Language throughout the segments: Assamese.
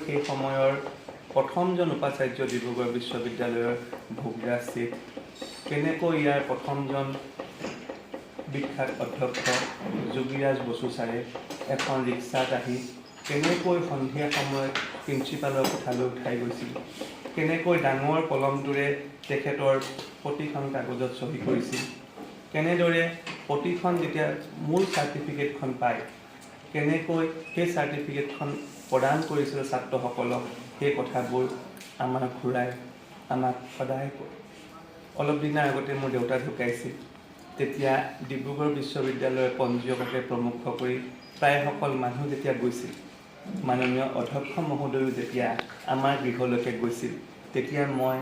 সেই সময়ৰ প্ৰথমজন উপাচাৰ্য ডিব্ৰুগড় বিশ্ববিদ্যালয়ৰ ভোগৰাজ শেঠ, কেনেকৈ ইয়াৰ প্ৰথমজন বিখ্যাত অধ্যক্ষ যোগীৰাজ বসু ছাৰে এখন ৰিক্সাত আহি কেনেকৈ সন্ধিয়া সময়ত প্ৰিন্সিপালৰ কোঠালৈ উঠাই গৈছিল, কেনেকৈ ডাঙৰ কলমটোৰে তেখেতৰ প্ৰতিখন কাগজত চহী কৰিছিল, কেনেদৰে প্ৰতিখন যেতিয়া মূল চাৰ্টিফিকেটখন পায় কেনেকৈ সেই চাৰ্টিফিকেটখন প্ৰদান কৰিছিল ছাত্ৰসকলক, সেই কথাবোৰ আমাৰ খুৰাই আমাক সদায় কয়। অলপ দিনৰ আগতে মোৰ দেউতা ঢুকাইছিল। তেতিয়া ডিব্ৰুগড় বিশ্ববিদ্যালয়ৰ পঞ্জীয়ককে প্ৰমুখ কৰি প্ৰায়সকল মানুহ যেতিয়া গৈছিল, মাননীয় অধ্যক্ষ মহোদয়ো যেতিয়া আমাৰ গৃহলৈকে গৈছিল, তেতিয়া মই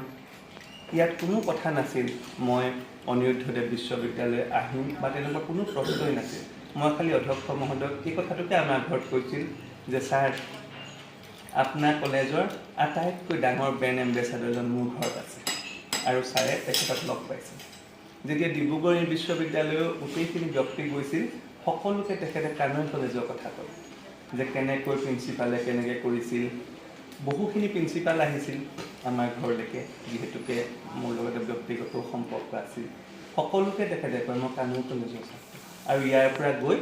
ইয়াত কোনো কথা নাছিল মই অনিৰুদ্ধদেৱ বিশ্ববিদ্যালয় আহিম বা তেনেকুৱা কোনো প্ৰশ্নই নাছিল। মই খালি অধ্যক্ষ মহোদয়ক এই কথাটোকে আমাৰ ঘৰত কৈছিল যে ছাৰ, আপোনাৰ কলেজৰ আটাইতকৈ ডাঙৰ ব্ৰেণ্ড এম্বেচাডৰজন মোৰ ঘৰত আছে, আৰু ছাৰে তেখেতক লগ পাইছিল। যেতিয়া ডিব্ৰুগড় বিশ্ববিদ্যালয়ৰ গোটেইখিনি ব্যক্তি গৈছিল, সকলোকে তেখেতে কানৈ কলেজৰ কথা ক'লে যে কেনেকৈ প্ৰিন্সিপালে কেনেকৈ কৰিছিল। বহুখিনি প্ৰিন্সিপাল আহিছিল আমাৰ ঘৰলৈকে, যিহেতুকে মোৰ লগতে ব্যক্তিগত সম্পৰ্ক আছিল। সকলোকে তেখেতে কয় মই কানৈ কলেজৰ ছাত্ৰ। আৰু ইয়াৰ পৰা গৈ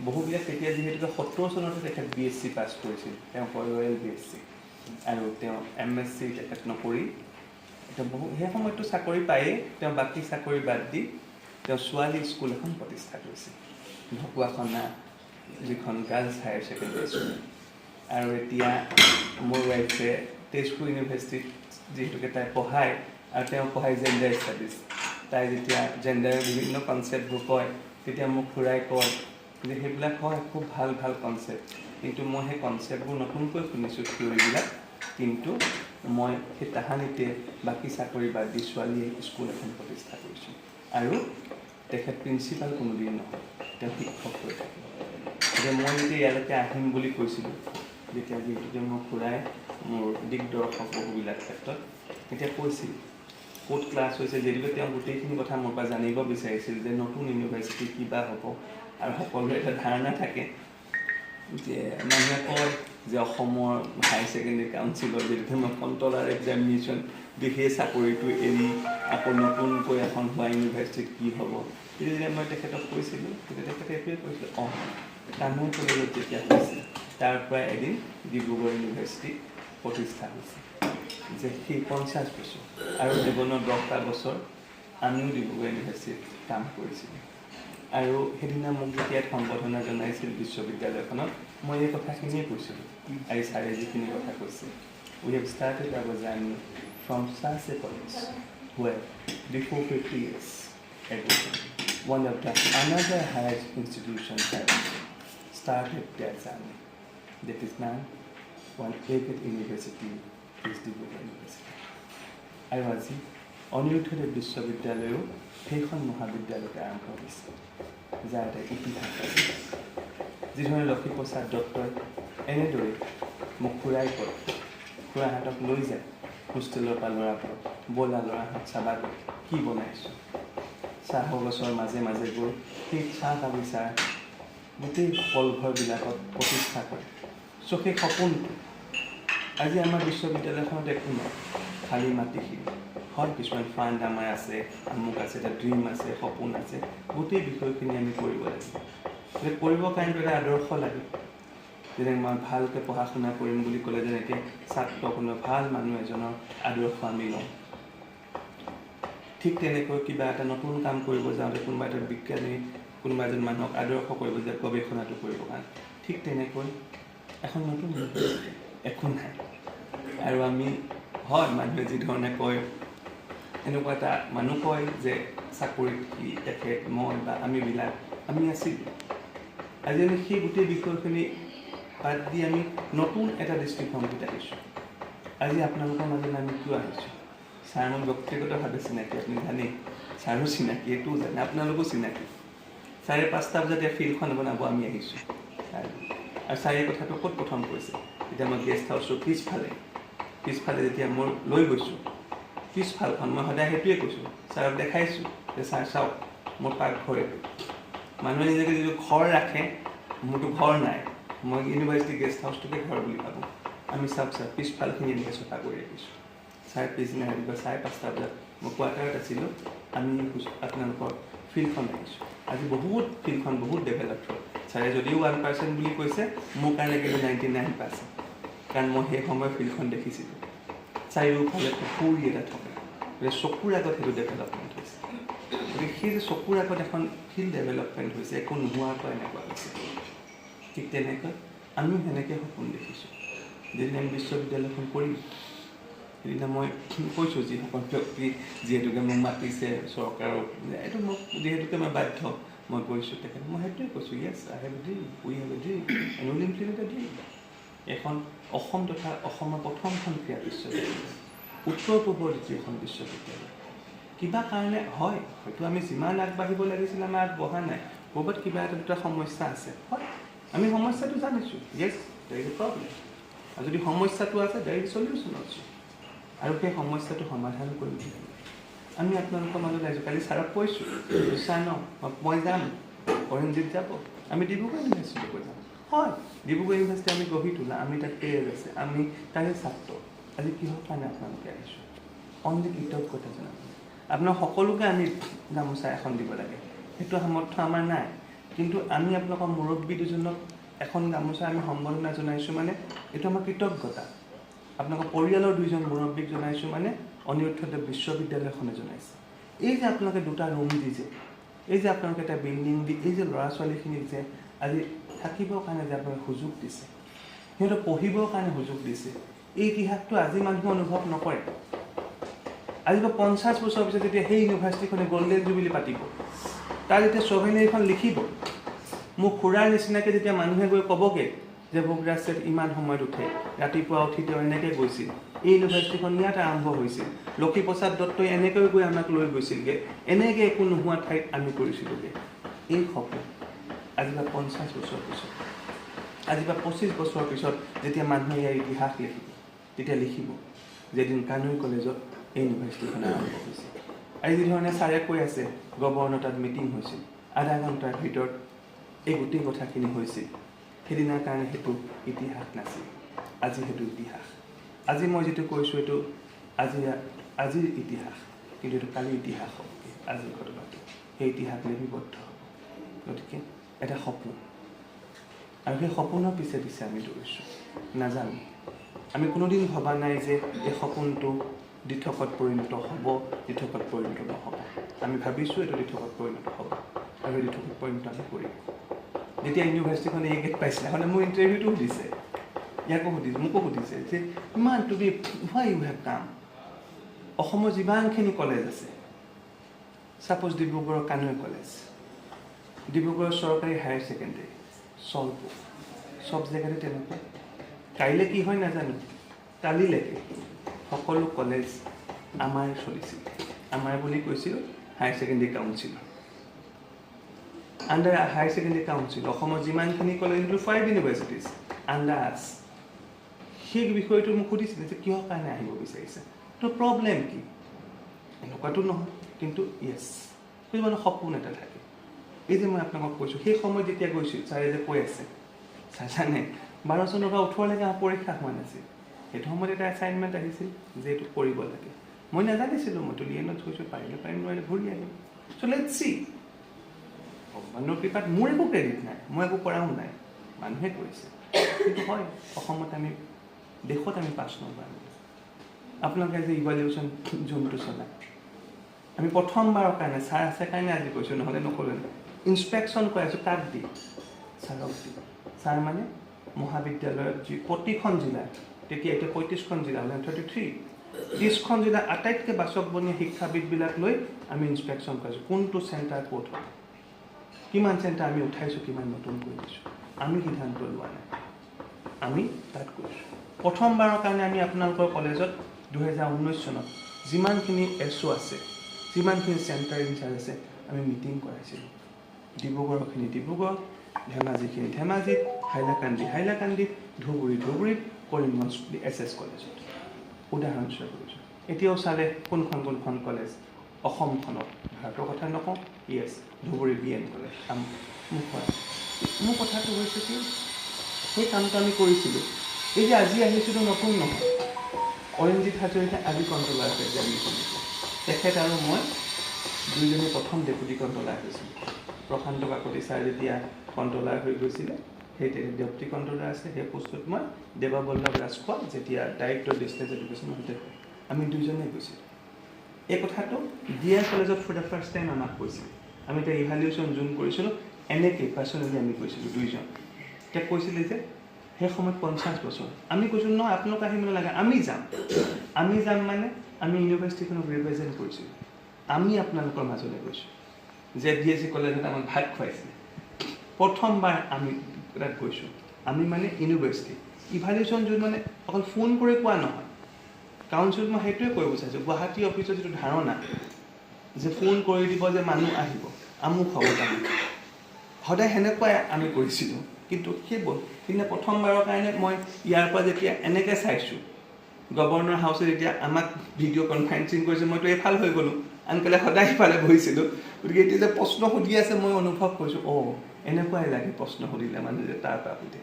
বহুবিলাক তেতিয়া যিহেতুকে 70 চনতে তেখেত BSc পাছ কৰিছিল, তেওঁ ৰয়েল BSc, আৰু তেওঁ MSc তেখেত নকৰি তেওঁ সেই সময়ততো চাকৰি পায়েই, তেওঁ বাকী চাকৰি বাদ দি তেওঁ ছোৱালী স্কুল এখন প্ৰতিষ্ঠা কৰিছিল, ঢকুৱাখনা যিখন গাৰ্লছ হায়াৰ ছেকেণ্ডেৰী স্কুল। আৰু এতিয়া মোৰ ৱাইফে তেজপুৰ ইউনিভাৰ্চিটিত যিহেতুকে তাই পঢ়ায়, আৰু তেওঁ পঢ়ায় জেণ্ডাৰ ষ্টাডিজ। তাই যেতিয়া জেণ্ডাৰৰ বিভিন্ন কনচেপ্টবোৰ কয়, তেতিয়া মোক খুৰাই কয় যে সেইবিলাক হয় খুব ভাল ভাল কনচেপ্ট, কিন্তু মই সেই কনচেপ্টবোৰ নতুনকৈ শুনিছোঁ থিয়ৰিবিলাক, কিন্তু মই সেই তাহানিতে বাকী চাকৰি বাদ দি ছোৱালীয়ে স্কুল এখন প্ৰতিষ্ঠা কৰিছোঁ। আৰু তেখেত প্ৰিন্সিপাল কোনোদিন নহয়, তেওঁ শিক্ষক হৈ থাকিব। যে মই যেতিয়া ইয়ালৈকে আহিম বুলি কৈছিলোঁ, যেতিয়া যিহেতুকে মোৰ খুৰাই মোৰ দিগদৰ্শক বহুবিলাক ক্ষেত্ৰত এতিয়া কৈছিল ক'ত ক্লাছ হৈছে, যিহেতুকে তেওঁ গোটেইখিনি কথা মোৰ পৰা জানিব বিচাৰিছিল যে নতুন ইউনিভাৰ্চিটি কিবা হ'ব। আৰু সকলোৰে এটা ধাৰণা থাকে যে মানুহে কয় যে অসমৰ হায়াৰ ছেকেণ্ডেৰী কাউন্সিলৰ যিহেতুকে মই কণ্ট্ৰলাৰ এক্সামিনেশ্যন দি সেই চাকৰিটো এৰি আকৌ নতুনকৈ এখন হোৱা ইউনিভাৰ্চিটিত কি হ'ব, তেতিয়া মই তেখেতক কৈছিলোঁ, তেতিয়া তেখেতে এইটোৱে কৈছিলোঁ কানৈ কলেজত যেতিয়া হৈছিল তাৰ পৰা এদিন ডিব্ৰুগড় ইউনিভাৰ্চিটি প্ৰতিষ্ঠা হৈছে, যে সেই 50 বছৰ আৰু জীৱনৰ 10টা বছৰ আমিও ডিব্ৰুগড় ইউনিভাৰ্চিটিত কাম কৰিছিলোঁ। আৰু সেইদিনা মোক যেতিয়া সম্বৰ্ধনা জনাইছিল বিশ্ববিদ্যালয়খনত, মই এই কথাখিনিয়ে কৈছিলোঁ। আৰু ছাৰে যিখিনি কথা কৈছে, we have started our journey from such a college where before 50 years ago one of the another higher institution had started their journey. That is now one avid university is Dibrugarh university. আৰু আজি অনিৰুদ্ধদেৱ বিশ্ববিদ্যালয়ো সেইখন মহাবিদ্যালয়তে আৰম্ভ হৈছে, যাৰ এটা ইতিহাস আছে। যিধৰণে লক্ষীপ্ৰসাদ দত্তই এনেদৰে মোক খুৰাই কয়, খুৰাহঁতক লৈ যায় হোষ্টেলৰ পৰা ল'ৰাবোৰক, ব'লা ল'ৰাহঁত চাবাগৈ কি বনাইছোঁ। চাহ গছৰ মাজে মাজে গৈ সেই চাহ বাগিচাৰ গোটেই কলঘৰবিলাকত প্ৰতিষ্ঠা কৰে। চ' সেই সপোনটো আজি আমাৰ বিশ্ববিদ্যালয়খনত একো নাই, খালী মাটিখিনি। হয়, কিছুমান ফাণ্ড আমাৰ আছে, আমুক আছে, এটা ড্ৰিম আছে, সপোন আছে, গোটেই বিষয়খিনি আমি কৰিব লাগিব। যে কৰিবৰ কাৰণেতো এটা আদৰ্শ লাগে। যেনেকৈ মই ভালকৈ পঢ়া শুনা কৰিম বুলি ক'লে যেনেকৈ ছাত্ৰ কোনো ভাল মানুহ এজনৰ আদৰ্শ আমি লওঁ, ঠিক তেনেকৈ কিবা এটা নতুন কাম কৰিব যাওঁতে কোনোবা এটা বিজ্ঞানী কোনোবা এজন মানুহক আদৰ্শ কৰিব যে গৱেষণাটো কৰিবৰ কাৰণে, ঠিক তেনেকৈ এখন নতুন একো নাই। আৰু আমি হয়, মানুহে যিধৰণে কয়, এনেকুৱা এটা মানুহ কয় যে চাকৰিত কি তেখেত মই বা আমিবিলাক আমি আছিলোঁ। আজি আমি সেই গোটেই বিষয়খিনি বাদ দি আমি নতুন এটা দৃষ্টিভংগীত আহিছোঁ। আজি আপোনালোকৰ মাজলৈ আমি কিয় আহিছোঁ? ছাৰ মোৰ ব্যক্তিগতভাৱে চিনাকি, আপুনি জানেই, ছাৰো চিনাকি, এইটোও জানে, আপোনালোকো চিনাকি। 5:30 বজাত ফিল্ডখন বনাব আমি আহিছোঁ। আৰু ছাৰে কথাটো ক'ত প্ৰথম কৈছে, এতিয়া মই গেষ্ট হাউচৰ পিছফালে যেতিয়া মোৰ লৈ গৈছোঁ, পিছফালখন মই সদায় সেইটোৱে কৈছোঁ, ছাৰক দেখাইছোঁ যে ছাৰ চাওক মোৰ পাকঘৰ এইটো। মানুহে নিজকে যিটো ঘৰ ৰাখে, মোৰতো ঘৰ নাই, মই ইউনিভাৰ্চিটি গেষ্ট হাউচটোকে ঘৰ বুলি ভাবোঁ। আমি চাওক ছাৰ পিছফালখিনি এনেকৈ চফা কৰি ৰাখিছোঁ ছাৰ পিছদিনা ৰাতিপুৱা 5:30 বজাত মই কোৱাৰ্টাৰত আছিলোঁ আমি আপোনালোকৰ ফিল্ডখন ৰাখিছোঁ আজি বহুত ফিল্ডখন বহুত ডেভেলপ হ'ল ছাৰে যদিও 1% বুলি কৈছে মোৰ কাৰণে কিন্তু 99% কাৰণ মই সেই সময়ত ফিল্ডখন দেখিছিলোঁ চাৰিওফালে পুখুৰী এটা থকা চকুৰ আগত সেইটো ডেভেলপমেণ্ট হৈছে গতিকে সেই যে চকুৰ আগত এখন ফিল্ড ডেভেলপমেণ্ট হৈছে একো নোহোৱাকৈ এনেকুৱা হৈছে ঠিক তেনেকৈ আমিও সেনেকৈ সপোন দেখিছোঁ যেনে আমি বিশ্ববিদ্যালয়খন কৰিম সেইদিনা মই কৈছোঁ যিসকল ব্যক্তি যিহেতুকে মোক মাতিছে চৰকাৰৰ এইটো মোক যিহেতুকে মই বাধ্য মই কৈছোঁ তেখেতে মই সেইটোৱে কৈছোঁ yes I have a dream we have a dream and will implement a dream এখন অসম তথা অসমৰ প্ৰথমখন ক্ৰীড়া বিশ্ববিদ্যালয় উত্তৰ পূবৰ দ্বিতীয়খন বিশ্ববিদ্যালয় কিবা কাৰণে হয় হয়তো আমি যিমান আগবাঢ়িব লাগিছিল আমি আগবঢ়া নাই ক'ৰবাত কিবা এটা দুটা সমস্যা আছে হয় আমি সমস্যাটো জানিছোঁ য়েছ দেৰ ইজ এ প্ৰব্লেম আৰু যদি সমস্যাটো আছে দেৰ ইজ চলিউশ্যন আছে আৰু সেই সমস্যাটো সমাধান কৰিব লাগিব আমি আপোনালোকৰ মাজত আহিছোঁ কালি ছাৰক কৈছোঁ ছাৰ ন মই যাম অৰঞ্জিত যাব আমি ডিব্ৰুগড় ইউনিভাৰ্চিটিলৈ যাম হয় ডিব্ৰুগড় ইউনিভাৰ্চিটি আমি গঢ়ি তোলা আমি তাত কেৰিয়াৰ আছে আমি তাৰে ছাত্ৰ আজি কিহৰ কাৰণে আপোনালোকে আহিছোঁ অনলি কৃতজ্ঞতা জনাব আপোনাৰ সকলোকে আমি গামোচা এখন দিব লাগে সেইটো সামৰ্থ্য আমাৰ নাই কিন্তু আমি আপোনালোকৰ মুৰব্বী দুজনক এখন গামোচা আমি সম্বৰ্ধনা জনাইছোঁ মানে এইটো আমাৰ কৃতজ্ঞতা আপোনালোকৰ পৰিয়ালৰ দুইজন মুৰব্বীক জনাইছোঁ মানে অনিৰুদ্ধদেৱ বিশ্ববিদ্যালয়খনে জনাইছে এই যে আপোনালোকে দুটা ৰুম দিছে এই যে আপোনালোকে এটা বিল্ডিং দি এই যে ল'ৰা ছোৱালীখিনিক যে আজি থাকিবৰ কাৰণে যে আপোনালোকে সুযোগ দিছে সিহঁতক পঢ়িবৰ কাৰণে সুযোগ দিছে এই ইতিহাসটো আজি মানুহে অনুভৱ নকৰে আজি 50 বছৰ পিছত যেতিয়া সেই ইউনিভাৰ্চিটিখনে গল্ডেন জুবিলি পাতিব তাৰ যেতিয়া ছভেনেৰীখন লিখিব মোক খুৰাৰ নিচিনাকৈ যেতিয়া মানুহে গৈ ক'বগৈ যে ভোগৰাজ ছেঠ ইমান সময়ত উঠে ৰাতিপুৱা উঠি তেওঁ এনেকৈ গৈছিল এই ইউনিভাৰ্চিটিখন ইয়াত আৰম্ভ হৈছিল লক্ষীপ্ৰসাদ দত্তই এনেকৈ গৈ আমাক লৈ গৈছিলগৈ এনেকৈ একো নোহোৱা ঠাইত আমি কৰিছিলোঁগৈ এই সপোন আজি 50 বছৰ পিছত আজি 25 বছৰ পিছত যেতিয়া মানুহে ইয়াৰ ইতিহাস লিখিব তেতিয়া লিখিব যেদিন কানৈ কলেজত এই ইউনিভাৰ্চিটিখন আৰম্ভ হৈছিল আৰু যিধৰণে ছাৰে কৈ আছে গভৰ্ণৰ তাত মিটিং হৈছিল আধা ঘণ্টাৰ ভিতৰত এই গোটেই কথাখিনি হৈছিল সেইদিনাৰ কাৰণে সেইটো ইতিহাস নাছিল আজি সেইটো ইতিহাস আজি মই যিটো কৈছোঁ এইটো আজিৰ ইতিহাস কিন্তু এইটো কালিৰ ইতিহাস হ'ব আজিৰ ঘটনাটো সেই ইতিহাস লিপিবদ্ধ হ'ব গতিকে এটা সপোন আৰু সেই সপোনৰ পিছে পিছে আমি দৌৰিছোঁ নাজানো আমি কোনোদিন ভবা নাই যে এই সপোনটো দিঠকত পৰিণত হ'ব দিঠকত পৰিণত নহ'ব আমি ভাবিছোঁ এইটো দিঠকত পৰিণত হ'ব আৰু দিঠকত পৰিণত আমি কৰিম যেতিয়া ইউনিভাৰ্চিটিখনে এই গেট পাইছিলে মানে মোৰ ইণ্টাৰভিউটো সুধিছে ইয়াকো সুধিছে মোকো সুধিছে যে ইমান তুমি হোৱাই ইউ হেভ কাম অসমৰ যিমানখিনি কলেজ আছে ছাপ'জ ডিব্ৰুগড়ৰ কানৈ কলেজ ডিব্ৰুগড়ৰ চৰকাৰী হায়াৰ ছেকেণ্ডেৰী চলপো চব জেগাতে তেনেকুৱা কাইলৈ কি হয় নাজানো কালিলৈকে সকলো কলেজ আমাৰ চলিছিল আমাৰ বুলি কৈছিল higher secondary council under higher secondary council অসমৰ যিমানখিনি কলেজ 5 ইউনিভাৰ্চিটিজ আণ্ডাৰ আছ সেই বিষয়টো মোক সুধিছিলে যে কিহৰ কাৰণে আহিব বিচাৰিছে তো প্ৰব্লেম কি এনেকুৱাটো নহয় কিন্তু য়েছ সেই মানে সপোন এটা থাকে এই যে মই আপোনালোকক কৈছোঁ সেই সময়ত যেতিয়া গৈছোঁ ছাৰে যে কৈ আছে ছাৰ জানে 12 চনৰ পৰা 18লৈকে পৰীক্ষা হোৱা নাছিল সেইটো সময়ত এটা এছাইনমেণ্ট আহিছিল যে এইটো কৰিব লাগে মই নাজানিছিলোঁ মইতো লিয়েনত কৈছোঁ পাৰিলে পাৰিম নোৱাৰিলে ঘূৰি আহিম চ' লেটছ চি ভগৱানৰ কৃপাত মোৰ একো ক্ৰেডিট নাই মই একো কৰাও নাই মানুহে কৰিছে কিন্তু হয় অসমত আমি দেশত আমি পাছ নকৰা আপোনালোকে যে ইভালিউশ্যন যোনটো চলায় আমি প্ৰথমবাৰৰ কাৰণে ছাৰ আছে কাৰণে আজি কৈছোঁ নহ'লে নক'লে ইনস্পেকশ্যন কৰি আছোঁ কাক দি ছাৰক দি ছাৰ মানে মহাবিদ্যালয়ত যি প্ৰতিখন জিলাত তেতিয়া এতিয়া 35খন জিলা হ'লে 33 30খন জিলা আটাইতকৈ বাচকবনীয়া শিক্ষাবিদবিলাক লৈ আমি ইনস্পেকশ্যন কৰিছোঁ কোনটো চেণ্টাৰ ক'ত হ'ব কিমান চেণ্টাৰ আমি উঠাইছোঁ কিমান নতুন কৰি দিছোঁ আমি সিদ্ধান্ত লোৱা নাই আমি তাত কৰিছোঁ প্ৰথমবাৰৰ কাৰণে আমি আপোনালোকৰ কলেজত 2019 চনত যিমানখিনি এছঅ' আছে যিমানখিনি চেণ্টাৰ ইনচাৰ্জ আছে আমি মিটিং কৰাইছিলোঁ ডিব্ৰুগড়ৰখিনি ডিব্ৰুগড় ধেমাজিখিনি ধেমাজিত হাইলাকান্দিত ধুবুৰীত কৰিমগঞ্জ SS কলেজত উদাহৰণস্বৰূপে কৰিছোঁ এতিয়াও চালে কোনখন কলেজ অসমখনত ভাৰতৰ কথা নকওঁ য়েছ ধুবুৰী BN কলেজ মোৰ কথাটো হৈছে কি সেই কামটো আমি কৰিছিলোঁ এই যে আজি আহিছিলোঁ নতুন নহয়, অৰিঞ্জিত হাজৰিকা আজি কণ্ট্ৰলাৰ এক্সামিনেশ্যন দিছে। তেখেত আৰু মই দুইজনে প্ৰথম ডেপুটি কণ্ট্ৰলাৰ হৈছিলোঁ। প্ৰশান্ত কাকতি ছাৰ যেতিয়া কণ্ট্ৰলাৰ হৈ গৈছিলে, সেই ডেপুটি কণ্ট্ৰলাৰ আছে, সেই পোষ্টত মই দেৱাবল্লভ ৰাজখোৱা যেতিয়া ডাইৰেক্টৰ ডিষ্টেঞ্চ এডুকেশ্যন মন্ত্ৰী হয়, আমি দুইজনে গৈছিলোঁ। এই কথাটো ডিআৰ কলেজত ফৰ দ্য ফাৰ্ষ্ট টাইম আমাক কৈছিল। আমি এতিয়া ইভালিউশ্যন জুম কৰিছিলোঁ, এনেকৈ পাৰ্চনেলি আমি কৈছিলোঁ দুইজন। এতিয়া কৈছিলে যে সেই সময়ত 50 বছৰ। আমি কৈছোঁ নহয় আপোনালোক আহিব নালাগে, আমি যাম মানে আমি ইউনিভাৰ্চিটিখনক ৰিপ্ৰেজেণ্ট কৰিছিলোঁ। আমি আপোনালোকৰ মাজলৈ গৈছোঁ। যে DSC কলেজত আমাক ভাত খুৱাইছিলে, প্ৰথমবাৰ আমি তাত গৈছোঁ। আমি মানে ইউনিভাৰ্চিটি ইভালিউশ্যন যোন মানে অকল ফোন কৰি কোৱা নহয়, কাউন্সিলত মই সেইটোৱে কৰিব বিচাৰিছোঁ। গুৱাহাটী অফিচৰ যিটো ধাৰণা যে ফোন কৰি দিব যে মানুহ আহিব, আমুক হ'ব তামুক, সদায় সেনেকুৱাই আমি কৰিছিলোঁ। কিন্তু সেইবোৰ কিন্তু প্ৰথমবাৰৰ কাৰণে মই ইয়াৰ পৰা যেতিয়া এনেকৈ চাইছোঁ, গভৰ্ণৰ হাউচে যেতিয়া আমাক ভিডিঅ' কনফাৰেঞ্চিং কৰিছে, মইতো এইফাল হৈ গ'লোঁ, আনকালে সদায় সিফালে বহিছিলোঁ। গতিকে এতিয়া যে প্ৰশ্ন সুধি আছে মই অনুভৱ কৰিছোঁ, এনেকুৱাই লাগে প্ৰশ্ন সুধিলে মানে যে তাৰ পৰা সুধে।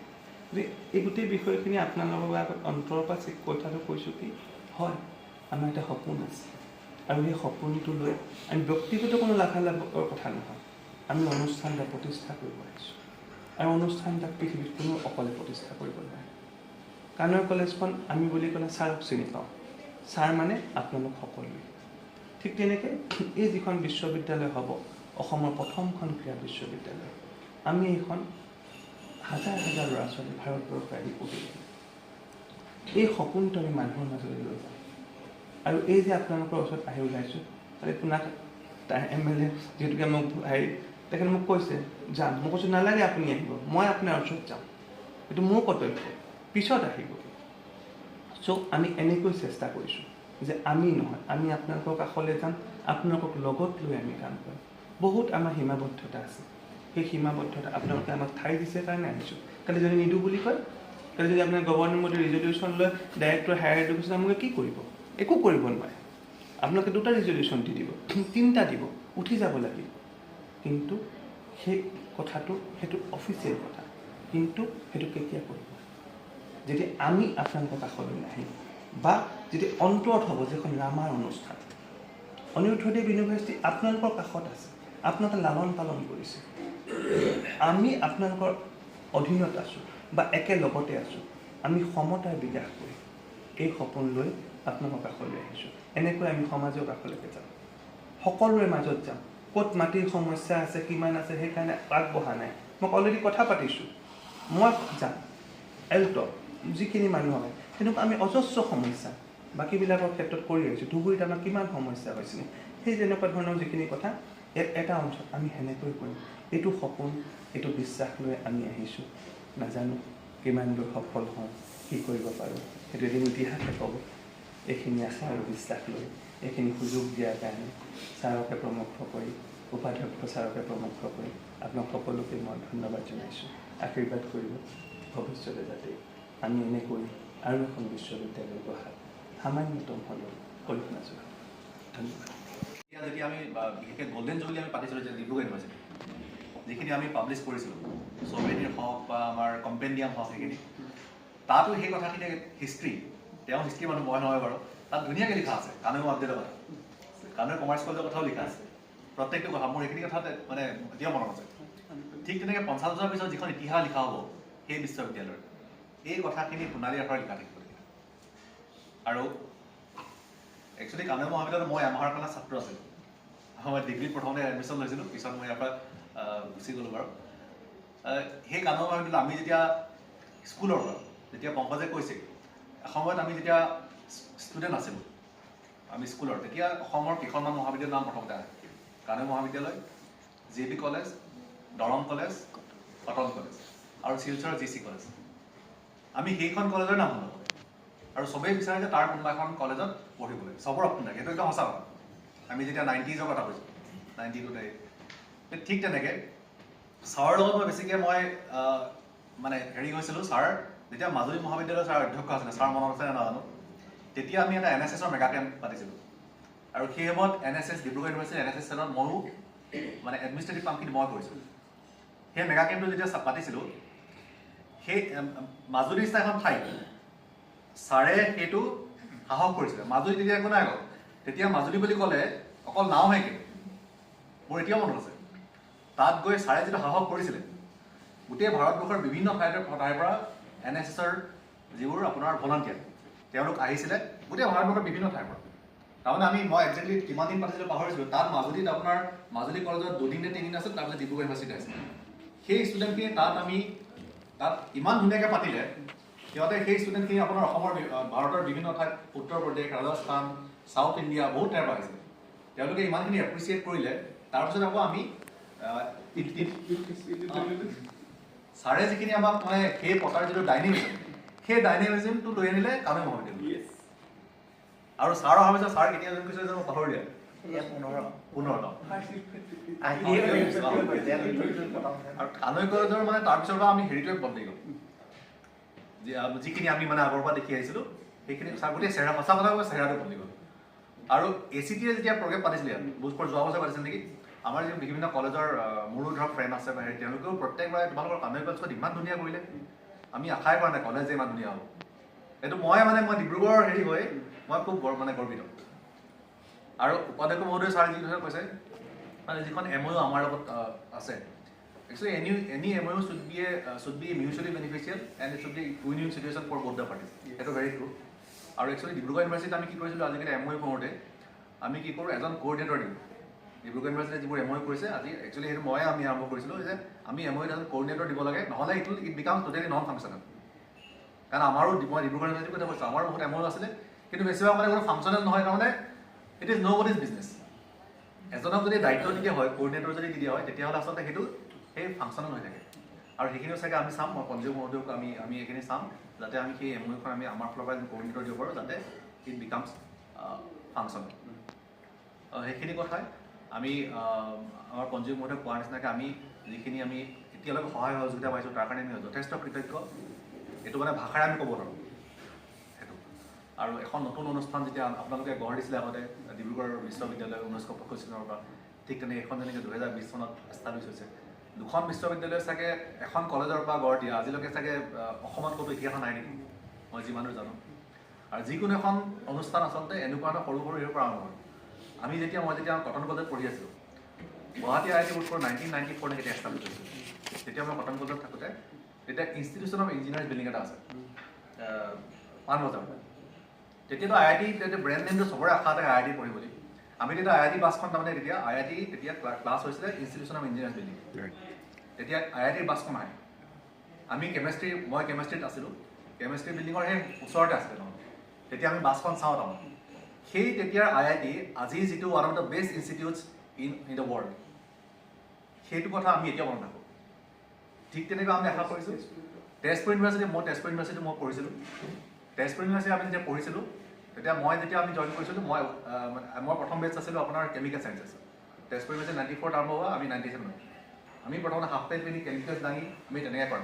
গতিকে এই গোটেই বিষয়খিনি আপোনালোকৰ আগত অন্তৰৰ পৰা কথাটো কৈছোঁ কি হয়, আমাৰ এটা সপোন আছে, আৰু সেই সপোনটো লৈ আমি ব্যক্তিগত কোনো লাভালাভৰ কথা নহয়, আমি অনুষ্ঠান এটা প্ৰতিষ্ঠা কৰিব আহিছোঁ। আৰু অনুষ্ঠান এটা পৃথিৱীত কোনো অকলে প্ৰতিষ্ঠা কৰিব নোৱাৰে। কাণৰ কলেজখন আমি বুলি ক'লে ছাৰক চিনি পাওঁ, ছাৰ মানে আপোনালোক সকলোৱে। ঠিক তেনেকৈ এই যিখন বিশ্ববিদ্যালয় হ'ব, অসমৰ প্ৰথমখন ক্ৰীড়া বিশ্ববিদ্যালয়, আমি এইখন হাজাৰ হাজাৰ ল'ৰা ছোৱালী ভাৰতবৰ্ষৰ আহি পঢ়িব। এই সপোনটো আমি মানুহৰ মাজলৈ লৈ যাওঁ। আৰু এই যে আপোনালোকৰ ওচৰত আহি ওলাইছোঁ, খালি আপোনাক MLA যিহেতুকে মোক তেখেতে মোক কৈছে যাম, মই কৈছোঁ নালাগে আপুনি আহিব, মই আপোনাৰ ওচৰত যাম, এইটো মোৰ কৰ্তব্য, পিছত আহিব। আমি এনেকৈ চেষ্টা কৰিছোঁ যে আমি নহয়, আমি আপোনালোকৰ কাষলৈ যাম, আপোনালোকক লগত লৈ আমি কাম কৰিম। বহুত আমাৰ সীমাবদ্ধতা আছে, সেই সীমাবদ্ধতা আপোনালোকে আমাক ঠাই দিছে কাৰণে আহিছোঁ। কালি যদি নিদিওঁ বুলি কয়, কালি যদি আপোনাৰ গভৰ্ণমেণ্টে ৰিজলিউশ্যন লৈ ডাইৰেক্টৰ হায়াৰ এডুকেশ্যন আমাকে কি কৰিব? একো কৰিব নোৱাৰে। আপোনালোকে 2টা ৰিজলিউশ্যন দি দিব, 3টা দিব, উঠি যাব লাগিব। কিন্তু সেই কথাটো সেইটো অফিচিয়েল কথা, কিন্তু সেইটো কেতিয়া কৰিব? যদি আমি আপোনালোকৰ কাষলৈ নাহিম, বা যদি অন্তৰত হ'ব যে এখন ৰামাৰ অনুষ্ঠান, অনিৰুদ্ধদেৱ ইউনিভাৰ্চিটি আপোনালোকৰ কাষত আছে, আপোনালোকে লালন পালন কৰিছে, আমি আপোনালোকৰ অধীনত আছোঁ বা একেলগতে আছোঁ, আমি সমতাৰ বিকাশ কৰি এই সপোন লৈ আপোনালোকৰ কাষলৈ আহিছোঁ। এনেকৈ আমি সমাজৰ কাষলৈকে যাম, সকলোৰে মাজত যাম। ক'ত মাটিৰ সমস্যা আছে, কিমান আছে, সেইকাৰণে আগবঢ়া নাই, মই অলৰেডি কথা পাতিছোঁ, মই যাম এল্টক যিখিনি মানুহ হয়, তেনেকুৱা আমি অজস্ৰ সমস্যা বাকীবিলাকৰ ক্ষেত্ৰত কৰি আহিছোঁ। ধুবুৰীত আমাৰ কিমান সমস্যা হৈছিলে, সেই তেনেকুৱা ধৰণৰ যিখিনি কথা এটা অঞ্চলত আমি সেনেকৈ কৰিম। এইটো সপোন, এইটো বিশ্বাস লৈ আমি আহিছোঁ। নাজানো কিমান দূৰ সফল হওঁ, কি কৰিব পাৰোঁ, সেইটো এদিন ইতিহাসে ক'ব। এইখিনি আশা আৰু বিশ্বাস লৈ, এইখিনি সুযোগ দিয়াৰ কাৰণে ছাৰকে প্ৰমুখ কৰি, উপাধ্যক্ষ ছাৰকে প্ৰমুখ কৰি আপোনাক সকলোকে মই ধন্যবাদ জনাইছোঁ। আশীৰ্বাদ কৰিব ভৱিষ্যতে যাতে আমি এনেকৈ আৰু এখন বিশ্ববিদ্যালয় গঢ়াত সামান্যতম হ'লেও কল্পনা জনাওঁ। ধন্যবাদ। এতিয়া যেতিয়া আমি বিশেষকৈ গল্ডেন জুবলি আমি পাতিছিলোঁ যে ডিব্ৰুগড় ইউনিভাৰ্চিটি, যিখিনি আমি পাব্লিছ কৰিছিলোঁ, ছ'ভেনিৰ হওক বা আমাৰ কম্পেণ্ডিয়াম হওক, সেইখিনি তাতো সেই কথাখিনি হিষ্ট্ৰী, তেওঁ হিষ্ট্ৰী মানুহ মই নহয় বাৰু, তাত ধুনীয়াকৈ লিখা আছে কানৈ আপডেটৰ কথা, কানৈ কমাৰ্চ কলেজৰ কথাও লিখা আছে, প্ৰত্যেকটো কথা মোৰ এইখিনি কথা মানে এতিয়াও মনত আছে। ঠিক তেনেকৈ 50 বছৰৰ পিছত যিখন ইতিহাস লিখা হ'ব সেই বিশ্ববিদ্যালয়ৰ, এই কথাখিনি সোণালী আখৰত লিখা থাকিব লাগিব। আৰু একচুৱেলি কানৈ মহাবিদ্যালয়ত মই এমাহৰ কাৰণে ছাত্ৰ আছিলোঁ। মই ডিগ্ৰীত প্ৰথমতে এডমিশ্যন লৈছিলোঁ, পিছত মই ইয়াৰ পৰা গুচি গ'লোঁ বাৰু। সেই কানৈ মহাবিদ্যালয়ত আমি যেতিয়া স্কুলৰ পৰা, যেতিয়া পংকজে কৈছিল, এসময়ত আমি যেতিয়া ষ্টুডেণ্ট আছিলোঁ আমি স্কুলৰ, তেতিয়া অসমৰ কেইখনমান মহাবিদ্যালয়ৰ নাম প্ৰথমতে আহে। কানৈ মহাবিদ্যালয়, JB college, Darrang college, cotton college আৰু শিলচৰৰ GC কলেজ। আমি সেইখন কলেজৰ নাম শুনো আৰু চবেই বিচাৰে যে তাৰ কোনোবা এখন কলেজত পঢ়িবলৈ, চবৰ অপোন থাকে, সেইটো একদম সঁচা কথা। আমি যেতিয়া 90s কথা কৈছোঁ, 92 ঠিক তেনেকৈ ছাৰৰ লগত মই মানে হেৰি হৈছিলোঁ। ছাৰ যেতিয়া মাজুলী মহাবিদ্যালয়ৰ ছাৰ অধ্যক্ষ আছিলে, ছাৰ মনত আছে নাজানো, তেতিয়া আমি এটা NSSৰ মেগা কেম্প পাতিছিলোঁ। আৰু সেই সময়ত NSS ডিব্ৰুগড় ইউনিভাৰ্চিটিৰ NSS চেলত ময়ো মানে এডমিনিষ্ট্ৰেটিভ কামখিনি মই কৰিছিলোঁ। সেই মেগা কেম্পটো যেতিয়া পাতিছিলোঁ, সেই মাজুলীৰ নিচিনা এখন ঠাইত ছাৰে সেইটো সাহস কৰিছিলে। মাজুলী তেতিয়া একো নাই আকৌ, তেতিয়া মাজুলী বুলি ক'লে অকল নাওহে কিন্তু, মোৰ এতিয়াও মনত আছে। তাত গৈ ছাৰে যিটো সাহস কৰিছিলে, গোটেই ভাৰতবৰ্ষৰ বিভিন্ন ঠাইৰ পৰা NSSৰ যিবোৰ আপোনাৰ ভলাণ্টিয়াৰ তেওঁলোক আহিছিলে গোটেই ভাৰতবৰ্ষৰ বিভিন্ন ঠাইৰ পৰা। তাৰমানে মই একজেক্টলি কিমান দিন পাতিছিলোঁ পাহৰিছিলোঁ। তাত মাজুলীত আপোনাৰ মাজুলী কলেজত 2 দিন নে 3 দিন আছিল, তাৰপিছত ডিব্ৰুগড় ইউনিভাৰ্চিটি আছিল। সেই ষ্টুডেণ্টখিনি তাত ইমান ধুনীয়াকৈ পাতিলে, সিহঁতে সেই ষ্টুডেণ্টখিনি আপোনাৰ অসমৰ ভাৰতৰ বিভিন্ন ঠাইত উত্তৰ প্ৰদেশ, ৰাজস্থান, চাউথ ইণ্ডিয়া বহুত ঠাইৰ পৰা আহিছিলে। তেওঁলোকে ইমানখিনি এপ্ৰিচিয়েট কৰিলে। তাৰপিছত আকৌ আমি ছাৰে যিখিনি আমাক মানে সেই পতাৰ যিটো ডাইনেমিজম, সেই ডাইনেমিজমটো লৈ আনিলে কামৰূপ মহাবিদ্যালয়। আৰু ছাৰ অহাৰ পিছত ছাৰ কেতিয়া জইন কৰিছিলে মই পাহৰিলে। 15 আৰু কানৈ কলেজৰ মানে তাৰপিছৰ পৰা আমি হেৰিটোৱে বদলি গ'ল, যিখিনি আমি মানে আগৰ পৰা দেখি আহিছিলোঁ সেইখিনি গোটেই চেহেৰা, সঁচা কথা কৈ চেহেৰাটো বদলি গ'ল। আৰু ACTয়ে যেতিয়া প্ৰগ্ৰেম পাতিছিলে ইয়াত, বুজপুৰ যোৱা বছৰ পাতিছিল নেকি, আমাৰ যি বিভিন্ন কলেজৰ মোৰো ধৰক ফ্ৰেণ্ড আছে বা হেৰি, তেওঁলোকেও প্ৰত্যেকবাৰে তোমালোকৰ কানৈ কলেজত ইমান ধুনীয়া কৰিলে, আমি আশাই কৰা নাই কলেজ যে ইমান ধুনীয়া হ'ব। এইটো মই ডিব্ৰুগড়ৰ হেৰি হৈ মই খুব গৰ্বিত। আৰু উপাধ্যক্ষ মহোদয় ছাৰে যি কথা কৈছে, মানে যিখন MOU আমাৰ লগত আছে, actually any MOU should be mutually beneficial and it should be win-win situation for both the parties. সেইটো ভেৰি ট্ৰু। আৰু একচুৱেলি ডিব্ৰুগড় ইউনিভাৰ্চিটিত আমি কি কৰিছিলোঁ, আজিকালি MOU কৰোঁতে আমি কি কৰোঁ, এজন কোঅৰ্ডিনেটৰ দিওঁ। ডিব্ৰুগড় ইউনিভাৰ্চিটিত যিবোৰ MOU কৰিছে, আজি একচুৱেলি সেইটো আমি আৰম্ভ কৰিছিলোঁ যে আমি MOUত এজন কোঅৰ্ডিনেটৰ দিব লাগে, নহ'লে it becomes totally non functional. কাৰণ আমাৰো মই ডিব্ৰুগড় ইউনিভাৰ্চিটিৰ কথা কৈছোঁ, আমাৰো বহুত MOU আছিলে, কিন্তু বেছিভাগ কোনো ফাংচনেল নহয়, কাৰণে ইট ইজ ন'বডিজ বিজনেছ। এজনক যদি দায়িত্ব দি দিয়া হয়, কোঅৰ্ডিনেটৰ যদি দি দিয়া হয়, তেতিয়াহ'লে আচলতে সেইটো সেই ফাংচনেল হৈ থাকে। আৰু সেইখিনিও চাগে আমি চাম, মই পঞ্জীৱ মহোদয়ক আমি এইখিনি চাম, যাতে আমি সেই MOUখন আমি আমাৰ ফালৰ পৰা কোঅৰ্ডিনেটৰ দিব পাৰোঁ, যাতে ইট বিকামছ ফাংচনেল। সেইখিনি কথাই আমি আমাৰ পঞ্জীৱ মহোদয়ক কোৱাৰ নিচিনাকৈ আমি যিখিনি আমি এতিয়ালৈকে সহায় সহযোগিতা পাইছোঁ, তাৰ কাৰণে আমি যথেষ্ট কৃতজ্ঞ। এইটো মানে ভাষাৰে আমি ক'ব নোৱাৰোঁ সেইটো। আৰু এখন নতুন অনুষ্ঠান যেতিয়া আপোনালোকে গঢ় দিছিলে আগতে ডিব্ৰুগড় বিশ্ববিদ্যালয় 1965 চনৰ পৰা, ঠিক তেনেকৈ এখন যেনেকৈ 2020 চনত এষ্টাব্লিছ হৈছে। 2খন বিশ্ববিদ্যালয় চাগে এখন কলেজৰ পৰা গঢ় দিয়া আজিলৈকে চাগে অসমত ক'তো ইতিহাস নাই নেকি, মই যিমান দূৰ জানো। আৰু যিকোনো এখন অনুষ্ঠান আচলতে এনেকুৱা এটা সৰু সৰু হেৰিৰ পৰা আৰম্ভ হয়। মই যেতিয়া কটন কলেজত পঢ়ি আছিলোঁ, গুৱাহাটী IIT বোৰ্ড 1994 যেতিয়া এষ্টাব্লিছ হৈছিল, তেতিয়া মই কটন কলেজত থাকোঁতে তেতিয়া ইনষ্টিটিউশ্যন অফ ইঞ্জিনিয়াৰ্ছ বিল্ডিং এটা আছে পাণবজাৰ। তেতিয়াতো IIT ব্ৰেণ্ড নেমটো চবৰে আশা থাকে IIT পঢ়িম বুলি। আমি তেতিয়া IIT বাছখন তাৰমানে তেতিয়া ক্লাছ হৈছিলে ইনষ্টিটিউশ্যন অফ ইঞ্জিনিয়াৰ্ছ বিল্ডিং। তেতিয়া IIT বাছখন আহে, মই কেমেষ্ট্ৰিত আছিলোঁ, কেমেষ্ট্ৰি বিল্ডিঙৰ সেই ওচৰতে আছিলে তাৰমানে। তেতিয়া আমি বাছখন চাওঁ তাৰমানে। সেই তেতিয়াৰ IIT আজি যিটো one of the best institutes in the world, সেইটো কথা আমি এতিয়া মনত ৰাখোঁ। ঠিক তেনেকৈ আমি আশা কৰিছোঁ তেজপুৰ ইউনিভাৰ্চিটি, মই পঢ়িছিলোঁ। তেজপুৰ ইউনিভাৰ্চিটি আমি যেতিয়া পঢ়িছিলোঁ, তেতিয়া আমি জইন কৰিছিলোঁ, মই প্ৰথম বেষ্ট আছিলোঁ আপোনাৰ কেমিকেল ছায়েন্সেছ। তেজপুৰ ইউনিভাৰ্চিটি 94 আৰম্ভ হোৱা, আমি 97। আমি প্ৰথমতে হাফ পেণ্ট পিন্ধি কেমিকেলছ দাঙি আমি তেনেকৈ কৰা।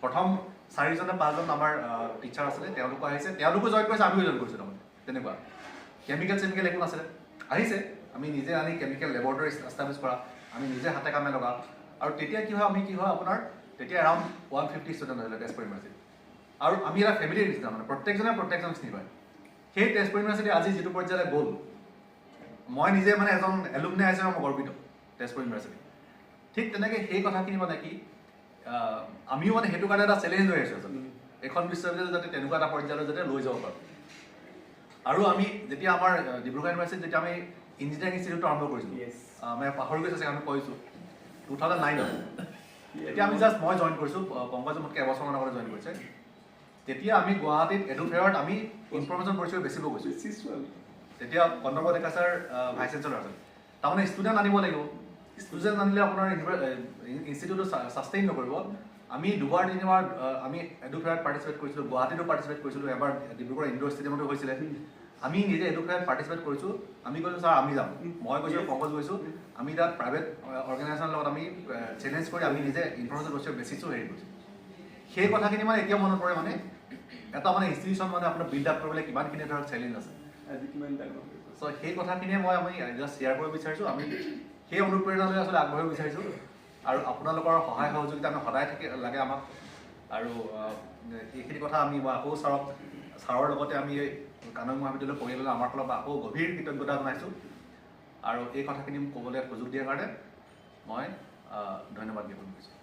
প্ৰথম 4জন নে 5জন আমাৰ টিচাৰ আছিলে, তেওঁলোকো আহিছে, তেওঁলোকো জইন কৰিছে, আমিও জইন কৰিছোঁ তাৰমানে। তেনেকুৱা কেমিকেল একো নাছিলে, আহিছে, আমি নিজে আনি কেমিকেল লেবৰেটৰী এষ্টাব্লিছ কৰা, আমি নিজে হাতে কামে লগা। আৰু তেতিয়া কি হয় আপোনাৰ তেতিয়া এৰাউণ্ড 150 ষ্টুডেণ্ট হৈছিলে তেজপুৰ ইউনিভাৰ্চিটি। আৰু আমি এটা ফেমিলিৰ নিচিনা, মানে প্ৰত্যেকজনক চিনি পায়। সেই তেজপুৰ ইউনিভাৰ্চিটি আজি যিটো পৰ্যায়লৈ গ'ল, মই নিজে মানে এজন এলুমনাই হিচাপে মই গৰ্বিত তেজপুৰ ইউনিভাৰ্চিটি। ঠিক তেনেকৈ সেই কথাখিনি মানে কি আমিও মানে সেইটো কাৰণে এটা চেলেঞ্জ লৈ আহিছোঁ আচলতে, এখন বিশ্ববিদ্যালয় যাতে তেনেকুৱা এটা পৰ্যায়লৈ যাতে লৈ যাব পাৰোঁ। আৰু আমি যেতিয়া আমাৰ ডিব্ৰুগড় ইউনিভাৰ্চিটিত যেতিয়া আমি ইঞ্জিনিয়াৰিং ইনষ্টিটিউটটো আৰম্ভ কৰিছিলোঁ, মই পাহৰি গৈছোঁ চাগে, আমি কৈছোঁ 2009ত। তেতিয়া আমি মই জইন কৰিছোঁ, পংকজ মোতকৈ এবছৰমান আগতে জইন কৰিছে। তেতিয়া আমি গুৱাহাটীত এডুফেয়াৰত আমি ইনফৰমেশ্যন পৰিচয় বেচিব গৈছোঁ। তেতিয়া কন্দৰ্প ডেকা ছাৰ ভাইচ চেঞ্চেলৰ আছিল। তাৰমানে ষ্টুডেণ্ট আনিব লাগিব, ষ্টুডেণ্ট আনিলে আপোনাৰ ইনষ্টিটিউটটো ছাষ্টেইন নকৰিব। আমি 2-3বাৰ আমি এডুফেয়াৰত পাৰ্টিচিপেট কৰিছিলোঁ, গুৱাহাটীতো পাৰ্টিচিপেট কৰিছিলোঁ, এবাৰ ডিব্ৰুগড় ইনডোৰ ষ্টেডিয়ামতো হৈছিলে। আমি নিজে এডুফেয়াৰত পাৰ্টিচিপেট কৰিছোঁ। আমি কৈছোঁ ছাৰ আমি যাম, মই কৈছোঁ, পংকজ গৈছোঁ। আমি তাত প্ৰাইভেট অৰ্গেনাইজেশ্যনৰ লগত আমি চেলেঞ্জ কৰি আমি নিজে ইনফৰমেশ্যন বস্তু বেচিছোঁ, হেৰি কৰিছোঁ। সেই কথাখিনি মানে এতিয়া মনত পৰে, মানে এটা ইনষ্টিটিউশ্যন আপোনাৰ বিল্ড আপ কৰিবলৈ কিমানখিনি ধৰক চেলেঞ্জ আছে। চ' সেই কথাখিনিয়ে আমি জাষ্ট শ্বেয়াৰ কৰিব বিচাৰিছোঁ। আমি সেই অনুপ্ৰেৰণালৈ আচলতে আগবাঢ়িব বিচাৰিছোঁ। আৰু আপোনালোকৰ সহায় সহযোগিতা আমি সদায় লাগে আমাক। আৰু এইখিনি কথা মই আকৌ ছাৰৰ লগতে আমি কানং মহাবিদ্যালয়ৰ পৰিয়াললৈ আমাৰ ফালৰ পৰা আকৌ গভীৰ কৃতজ্ঞতা জনাইছোঁ আৰু এই কথাখিনি মোক ক'বলৈ সুযোগ দিয়াৰ কাৰণে মই ধন্যবাদ জ্ঞাপন কৰিছোঁ।